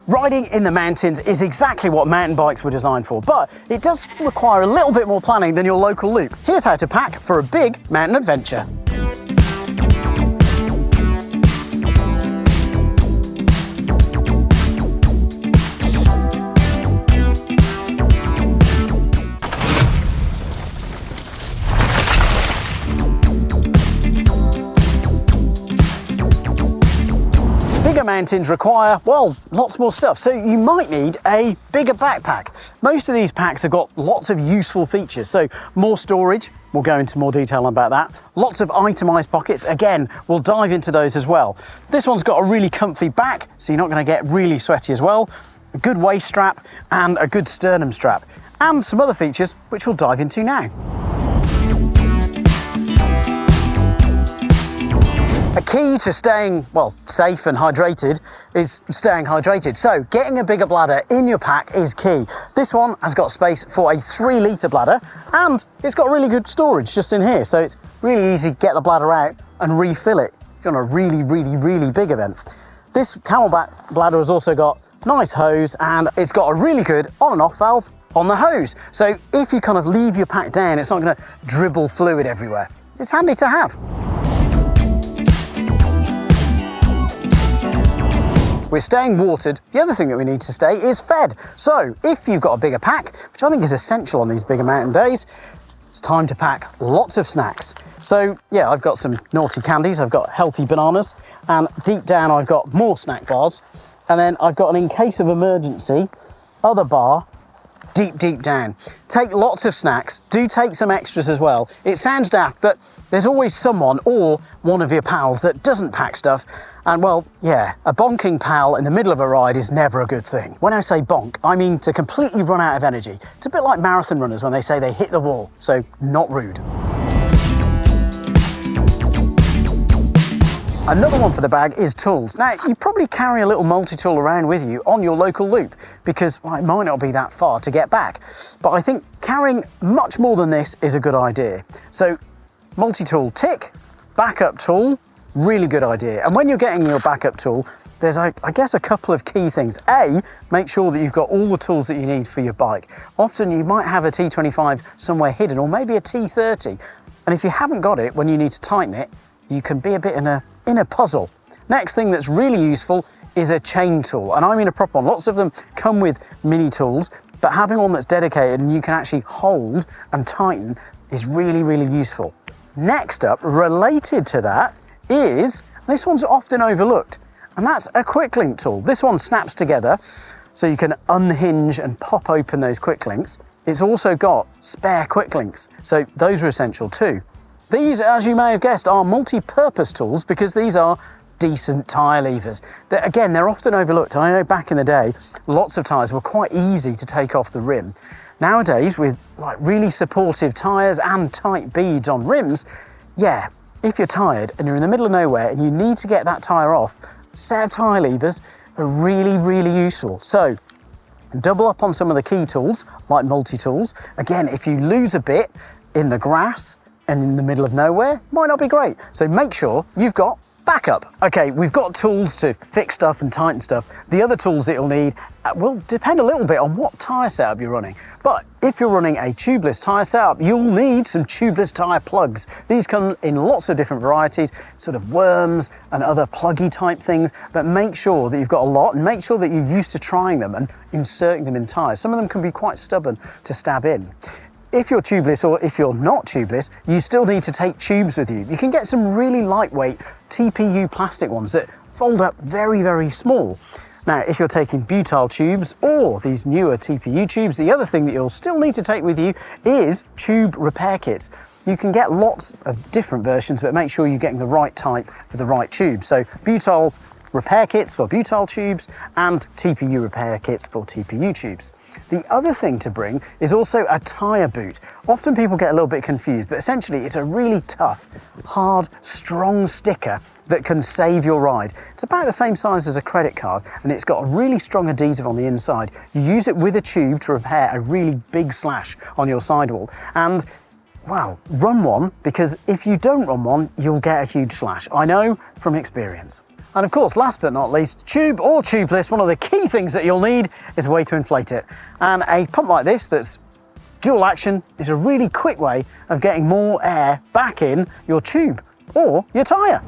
Riding in the mountains is exactly what mountain bikes were designed for, but it does require a little bit more planning than your local loop. Here's how to pack for a big mountain adventure. Bigger mountains require, well, lots more stuff, so you might need a bigger backpack. Most of these packs have got lots of useful features, so more storage, we'll go into more detail about that. Lots of itemized pockets, again, we'll dive into those as well. This one's got a really comfy back, so you're not going to get really sweaty as well. A good waist strap and a good sternum strap, and some other features which we'll dive into now. A key to staying, well, safe and hydrated is staying hydrated. So getting a bigger bladder in your pack is key. This one has got space for a 3-litre bladder, and it's got really good storage just in here. So it's really easy to get the bladder out and refill it if you're on a really big event. This Camelback bladder has also got nice hose, and it's got a really good on and off valve on the hose. So if you kind of leave your pack down, it's not going to dribble fluid everywhere. It's handy to have. We're staying watered. The other thing that we need to stay is fed. So if you've got a bigger pack, which I think is essential on these bigger mountain days, it's time to pack lots of snacks. So yeah, I've got some naughty candies, I've got healthy bananas, and deep down I've got more snack bars. And then I've got an in case of emergency, other bar, deep down. Take lots of snacks, do take some extras as well. It sounds daft, but there's always someone or one of your pals that doesn't pack stuff. And well, yeah, a bonking pal in the middle of a ride is never a good thing. When I say bonk, I mean to completely run out of energy. It's a bit like marathon runners when they say they hit the wall, so not rude. Another one for the bag is tools. Now, you probably carry a little multi-tool around with you on your local loop because, well, it might not be that far to get back. But I think carrying much more than this is a good idea. So, multi-tool tick, backup tool, really good idea. And when you're getting your backup tool, there's, I guess, a couple of key things. A, make sure that you've got all the tools that you need for your bike. Often you might have a T25 somewhere hidden, or maybe a T30. And if you haven't got it when you need to tighten it, you can be a bit in a puzzle. Next thing that's really useful is a chain tool. And I mean a proper one. Lots of them come with mini tools, but having one that's dedicated and you can actually hold and tighten is really useful. Next up, related to that, is, this one's often overlooked, and that's a quick link tool. This one snaps together so you can unhinge and pop open those quick links. It's also got spare quick links, so those are essential too. These, as you may have guessed, are multi-purpose tools because these are decent tyre levers. Again, they're often overlooked. I know back in the day, lots of tyres were quite easy to take off the rim. Nowadays, with like really supportive tyres and tight beads on rims, yeah, if you're tired and you're in the middle of nowhere and you need to get that tyre off, a set of tyre levers are really useful. So double up on some of the key tools, like multi-tools. Again, if you lose a bit in the grass and in the middle of nowhere, might not be great. So make sure you've got backup. Okay, we've got tools to fix stuff and tighten stuff. The other tools that you'll need will depend a little bit on what tyre setup you're running. But if you're running a tubeless tyre setup, you'll need some tubeless tyre plugs. These come in lots of different varieties, sort of worms and other pluggy type things, but make sure that you've got a lot and make sure that you're used to trying them and inserting them in tyres. Some of them can be quite stubborn to stab in. If you're tubeless or if you're not tubeless, you still need to take tubes with you. You can get some really lightweight TPU plastic ones that fold up very small. Now, if you're taking butyl tubes or these newer TPU tubes, the other thing that you'll still need to take with you is tube repair kits. You can get lots of different versions, but make sure you're getting the right type for the right tube. So butyl repair kits for butyl tubes and TPU repair kits for TPU tubes. The other thing to bring is also a tyre boot. Often people get a little bit confused, but essentially it's a really tough, hard, strong sticker that can save your ride. It's about the same size as a credit card and it's got a really strong adhesive on the inside. You use it with a tube to repair a really big slash on your sidewall. And well, run one, because if you don't run one, you'll get a huge slash. I know from experience. And of course, last but not least, tube or tubeless, one of the key things that you'll need is a way to inflate it. And a pump like this that's dual action is a really quick way of getting more air back in your tube or your tyre.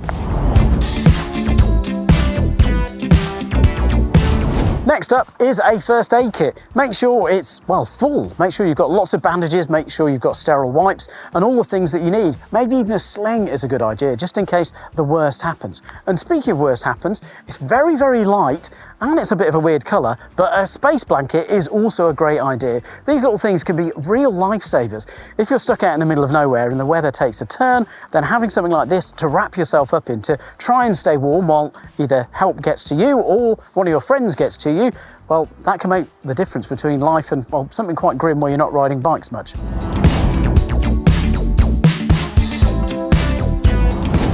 Next up is a first aid kit. Make sure it's, well, full. Make sure you've got lots of bandages, make sure you've got sterile wipes and all the things that you need. Maybe even a sling is a good idea, just in case the worst happens. And speaking of worst happens, it's very, very light and it's a bit of a weird colour, but a space blanket is also a great idea. These little things can be real lifesavers. If you're stuck out in the middle of nowhere and the weather takes a turn, then having something like this to wrap yourself up in to try and stay warm while either help gets to you or one of your friends gets to you, well, that can make the difference between life and, well, something quite grim where you're not riding bikes much.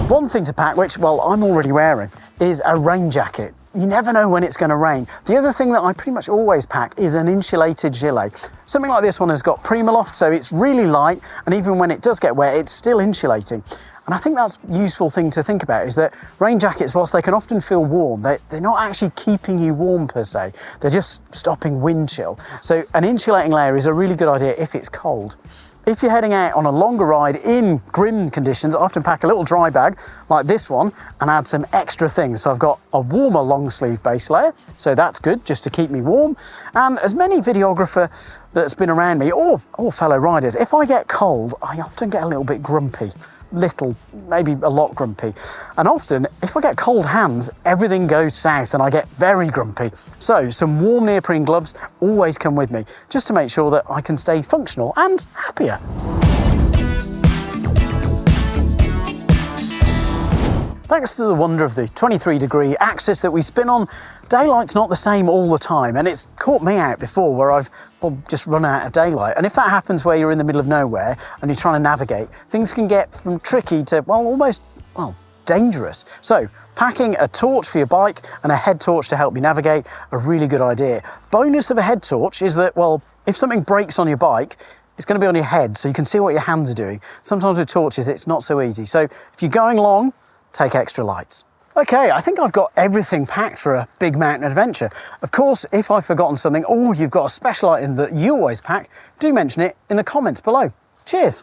One thing to pack, which, well, I'm already wearing, is a rain jacket. You never know when it's going to rain. The other thing that I pretty much always pack is an insulated gilet. Something like this one has got Primaloft, so it's really light, and even when it does get wet, it's still insulating. And I think that's a useful thing to think about, is that rain jackets, whilst they can often feel warm, they're not actually keeping you warm per se. They're just stopping wind chill. So an insulating layer is a really good idea if it's cold. If you're heading out on a longer ride in grim conditions, I often pack a little dry bag like this one and add some extra things. So I've got a warmer long sleeve base layer, so that's good just to keep me warm. And as many videographer that's been around me or fellow riders, if I get cold, I often get a little bit grumpy. Little, maybe a lot grumpy. And often, if I get cold hands, everything goes south and I get very grumpy. So some warm neoprene gloves always come with me, just to make sure that I can stay functional and happier. Thanks to the wonder of the 23-degree axis that we spin on, daylight's not the same all the time, and it's caught me out before where I've just run out of daylight. And if that happens where you're in the middle of nowhere and you're trying to navigate, things can get from tricky to, well, almost, well, dangerous. So packing a torch for your bike and a head torch to help you navigate, a really good idea. Bonus of a head torch is that, well, if something breaks on your bike, it's going to be on your head, so you can see what your hands are doing. Sometimes with torches, it's not so easy. So if you're going long, take extra lights. Okay, I think I've got everything packed for a big mountain adventure. Of course, if I've forgotten something or you've got a special item that you always pack, do mention it in the comments below. Cheers.